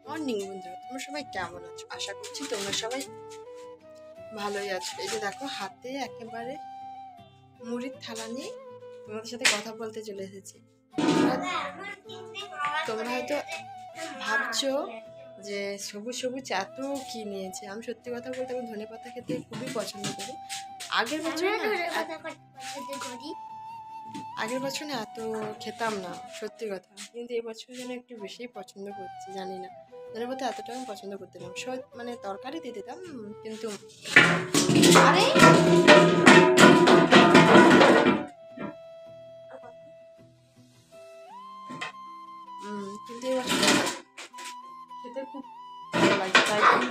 Morning বন্ধুরা, তোমরা সবাই কেমন আছো? আশা করছি তোমরা সবাই ভালোই আছো। এই যে দেখো, হাতে একেবারে মুড়ির থালা নিয়ে তোমাদের সাথে কথা বলতে চলে এসেছি। তোমরা হয়তো ভাবছো যে সবুজ সবুজ এত কি নিয়েছে। আমি সত্যি কথা বলতে আমি ধনেপাতা খেতে খুবই পছন্দ করি। আগের বছর না এত খেতাম না, সত্যি কথা। কিন্তু এবছর যেন একটু বেশি পছন্দ করছি, জানি না। ধনেপাতা এতটা আমি পছন্দ করতে না, মানে তরকারি দিয়ে দিতাম, কিন্তু কিন্তু এবছর খেতে খুব ভালো লাগে।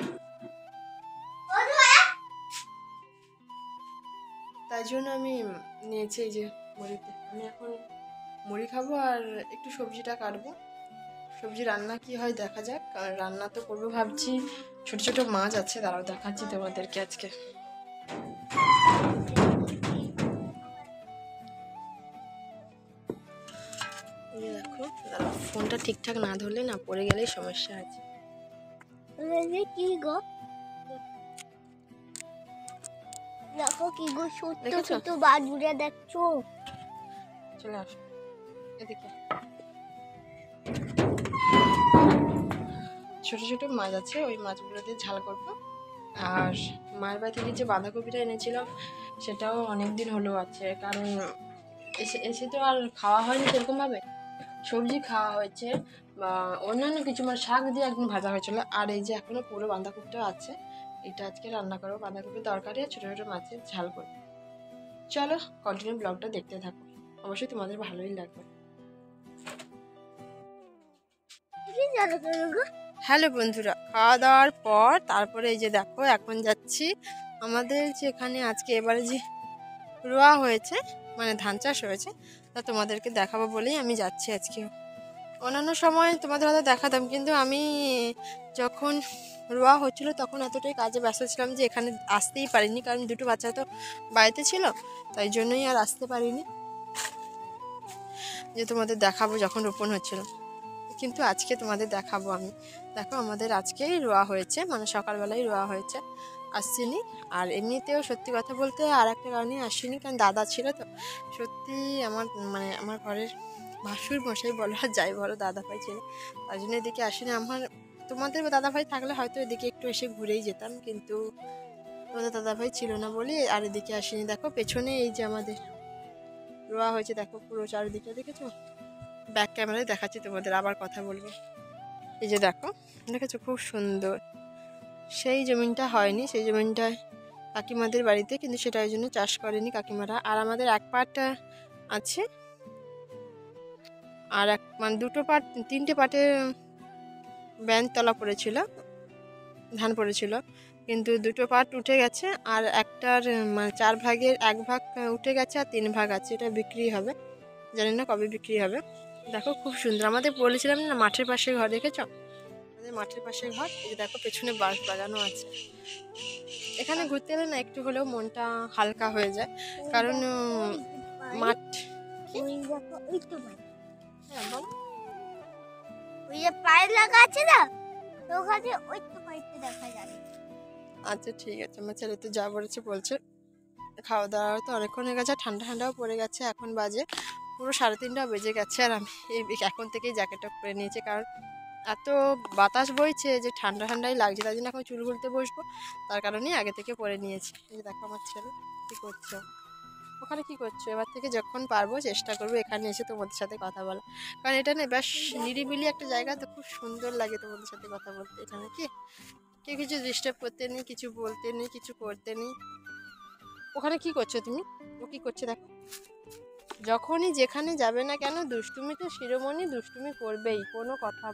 তাই জন্য আমি নিয়েছি এই যে মুড়িতে। আমি এখন মুড়ি খাবো আর একটু সবজিটা কাটবো। সবজি রান্না কি হয় দেখা যাক। আর রান্না তো করবো ভাবছি, ছোট ছোট মাছ আছে, দাঁড়াও দেখাচ্ছি তোমাদেরকে আজকে। দেখো, দাঁড়াও, ফোনটা ঠিকঠাক না ধরলে না পড়ে গেলেই সমস্যা আছে। কি গো দেখো, কি গো ছোট্ট ছোট্ট বাজুরা দেখছো? চলে আসো এদিকে। ছোট ছোট মাছ আছে, ওই মাছগুলো দিয়ে ঝাল করবো। আর মায়ের বাড়ি থেকে যে বাঁধাকপিটা এনেছিলাম সেটাও অনেক দিন হলো আছে, কারণ এসে তো আর খাওয়া হয়নি সেরকমভাবে। সবজি খাওয়া হয়েছে বা অন্যান্য কিছু, মানে শাক দিয়ে একদিন ভাজা হয়েছিল। আর এই যে এখনো পুরো বাঁধাকপিটা আছে, এটা আজকে রান্না করবো। বাঁধাকপির তরকারি আর ছোটো ছোটো মাছের ঝাল করবো। চলো কন্টিনিউ ব্লগটা দেখতে থাকো, অবশ্যই তোমাদের ভালোই লাগবে। হ্যালো বন্ধুরা, খাওয়া দাওয়ার পর তারপরে এই যে দেখো, এখন যাচ্ছি আমাদের যেখানে আজকে এবারে যে রোয়া হয়েছে, মানে ধান চাষ হয়েছে, তা তোমাদেরকে দেখাবো বলেই আমি যাচ্ছি আজকে। অন্যান্য সময় তোমাদের হয়তো দেখাতাম, কিন্তু আমি যখন রোয়া হচ্ছিলো তখন এতটাই কাজে ব্যস্ত ছিলাম যে এখানে আসতেই পারিনি, কারণ দুটো বাচ্চা তো বাড়িতে ছিল, তাই জন্যই আর আসতে পারিনি যে তোমাদের দেখাবো যখন রোপণ হচ্ছিল। কিন্তু আজকে তোমাদের দেখাবো আমি। দেখো, আমাদের আজকেই রোয়া হয়েছে, মানে সকালবেলায় রোয়া হয়েছে, আসছিনি। আর এমনিতেও সত্যি কথা বলতে আর একটা কারণে আসিনি, কারণ দাদা ছিল তো। সত্যি আমার ঘরের ভাসুর মশাই বলো আর যাই বলো, দাদা ভাই ছিল, তার জন্য এদিকে আসিনি। তোমাদের দাদা ভাই থাকলে হয়তো এদিকে একটু এসে ঘুরেই যেতাম, কিন্তু তোমাদের দাদা ভাই ছিল না বলে আর এদিকে আসিনি। দেখো পেছনে এই যে আমাদের রোয়া হয়েছে, দেখো পুরো চারিদিকে, দেখেছো? ব্যাক ক্যামেরায় দেখাচ্ছি তোমাদের, আবার কথা বলবো। এই যে দেখো, দেখেছো খুব সুন্দর। সেই জমিনটা হয়নি, সেই জমিনটায় কাকিমাদের বাড়িতে, কিন্তু সেটা ওই জন্য চাষ করেনি কাকিমারা। আর আমাদের এক পাট আছে, আর মানে দুটো পাট, তিনটে পাটে ব্যান তলা পড়েছিল, ধান পড়েছিল, কিন্তু দুটো পাট উঠে গেছে। আর একটার মানে 4 ভাগের 1 ভাগ উঠে গেছে, আর 3 ভাগ আছে। এটা বিক্রি হবে, জানি না কবে বিক্রি হবে। দেখো খুব সুন্দর। আমাদের বলেছিলাম না মাঠের পাশে ঘর, দেখেছ? আমাদের মাঠের পাশে ঘর। এই যে দেখো পেছনে বাঁশ বাগানও আছে। এখানে ঘুরতে এলে না একটু হলেও মনটা হালকা হয়ে যায়, কারণ মাঠ। হ্যাঁ বলো। ওই যে পাইপ লাগা আছে না, তো ওখানে ওই তো পাইপটা দেখা যাবে। আচ্ছা ঠিক আছে, আমার ছেলে তো যা বলেছে বলছে। খাওয়া দাওয়া তো অনেকক্ষণ হয়ে গেছে, ঠান্ডা ঠান্ডাও পড়ে গেছে। এখন বাজে পুরো 3:30 বেজে গেছে, আর আমি এখন থেকেই জ্যাকেটটা পরে নিয়েছি, কারণ এত বাতাস বইছে যে ঠান্ডা ঠান্ডাই লাগছে। তাই জন্য এখন চুল খুলতে বসবো, তার কারণেই আগে থেকে পরে নিয়েছি। এই দেখো আমার ছেলে কী করছো, ওখানে কি করছো? এবার থেকে যখন পারবো চেষ্টা করবো এখানে এসে তোমাদের সাথে কথা বলা, কারণ এটা না বেশ নিরিবিলি একটা জায়গা, তো খুব সুন্দর লাগে তোমাদের সাথে কথা বলতে। এখানে কি কেউ কিছু ডিস্টার্ব করতে নেই, কিছু বলতে নেই, কিছু করতে নেই। ওখানে কি করছো তুমি? ও কি করছে দেখো। যখনই যেখানে যাবে না কেন, দুষ্টুমি তো শিরোমণি, দুষ্টুমি করবেই, কোনো কথা।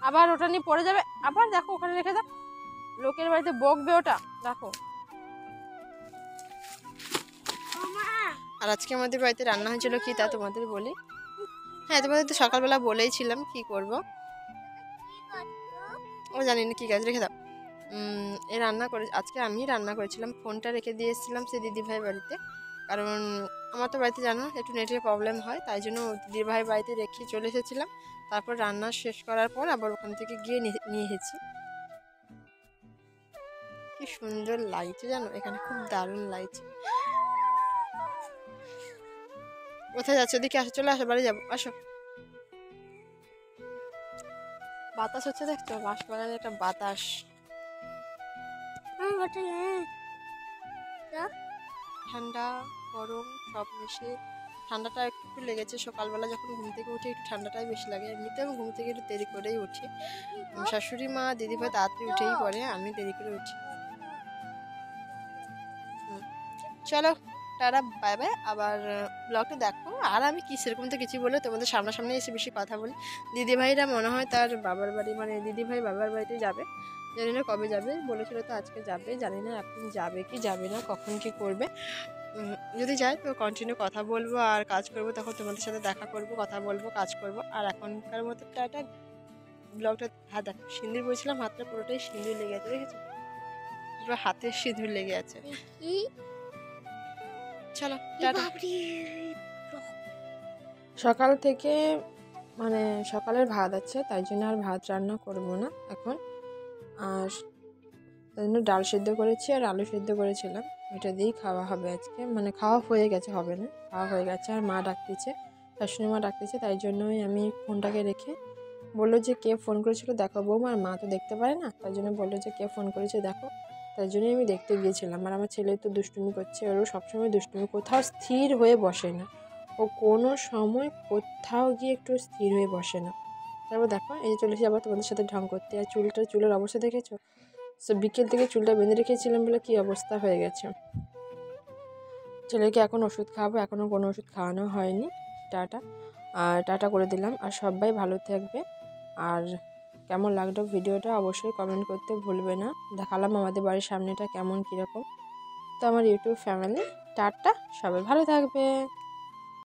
আবার ওটা নিয়ে পড়ে যাবে, আবার দেখো ওখানে রেখে দাও, লোকের বাড়িতে বকবে ওটা, দেখো। আর আজকে আমাদের বাড়িতে রান্না হয়েছিল কি তা তোমাদের বলি। হ্যাঁ, তোমাদের তো সকালবেলা বলেইছিলাম কি করব। ও জানি না কি কাজ, রেখে দাও। আজকে আমি রান্না করেছিলাম, ফোনটা রেখে দিয়ে এসেছিলাম সে দিদিভাই বাড়িতে। কারণ আমার তো বাড়িতে জানো একটু নেটের প্রবলেম হয়, তাই জন্য দিদিভাই বাড়িতে রেখে চলে এসেছিলাম। তারপর রান্না শেষ করার পর আবার ওখান থেকে গিয়ে নিয়ে এসেছি। কি সুন্দর লাগছে জানো, এখানে খুব দারুণ লাগছে। কোথায় যাচ্ছে? ওদিকে আসো, চলে আসো, বাড়ি যাবো, আসো। বাতাস হচ্ছে দেখছো, বাঁশবাগানে একটা বাতাস। ঠান্ডা গরম সব মিশিয়ে ঠান্ডাটা একটু লেগেছে। সকালবেলা যখন ঘুম থেকে উঠি একটু ঠান্ডাটাই বেশি লাগে। এমনিতে আমি ঘুম থেকে একটু দেরি করেই উঠি। শাশুড়ি মা দিদিভাই তাড়াতাড়ি উঠেই পড়ে, আমি দেরি করে উঠি। চলো টাটা, বাই বাই। আবার ব্লগটা দেখো। আর আমি কি সেরকম তো কিছু বলে তোমাদের সামনাসামনি এসে বেশি কথা বলি। দিদিভাইরা মনে হয় তার বাবার বাড়ি, মানে দিদিভাই বাবার বাড়িতে যাবে, জানি না কবে যাবে, বলেছিল তো আজকে যাবে, জানি না এখন যাবে কি যাবে না, কখন কি করবে। যদি যাই তো কন্টিনিউ কথা বলবো আর কাজ করবো, তখন তোমাদের সাথে দেখা করবো, কথা বলবো, কাজ করবো। আর এখনকার মতো টাটা। ব্লগটা হাত দেখো, সিঁদুর বলছিলাম, হাতটা পুরোটাই সিঁদুর লেগে আছে, দেখেছো? পুরো হাতে সিঁদুর লেগে আছে। চলো টাটা। সকাল থেকে মানে সকালের ভাত আছে, তাই জন্য আর ভাত রান্না করবো না এখন। আর তাই জন্য ডাল সেদ্ধ করেছি আর আলু সেদ্ধ করেছিলাম, এটা দিয়েই খাওয়া হবে আজকে। মানে খাওয়া হয়ে গেছে, হবে না, খাওয়া হয়ে গেছে। আর মা ডাকতেছে, শাশুড়ি মা ডাকতেছে, তাই জন্যই আমি ফোনটাকে রেখে বললো যে কে ফোন করেছিল দেখো বৌমা। আর মা তো দেখতে পারে না, তাই জন্য বললো যে কে ফোন করেছে দেখো, তাই জন্যই আমি দেখতে গিয়েছিলাম। আর আমার ছেলে তো দুষ্টুমি করছে, ওরও সবসময় দুষ্টুমি, কোথাও স্থির হয়ে বসে না ও, কোনো সময় কোথাও গিয়ে একটু স্থির হয়ে বসে না। তারপর দেখো এই যে চলেছি আবার তোমাদের সাথে ঢং করতে। আর চুলের অবস্থা দেখেছো? সো বিকেল থেকে চুলটা বেঁধে রেখেছিলাম বলে কী অবস্থা হয়ে গেছে। ছেলেকে এখন ওষুধ খাওয়াবো, এখনও কোনো ওষুধ খাওয়ানো হয়নি। টাটা। আর টাটা করে দিলাম। আর সবাই ভালো থাকবে। আর কেমন লাগলো ভিডিওটা অবশ্যই কমেন্ট করতে ভুলবে না। দেখালাম আমাদের বাড়ির সামনেটা কেমন কীরকম। তো আমার ইউটিউব ফ্যামিলি টাটা, সবাই ভালো থাকবে।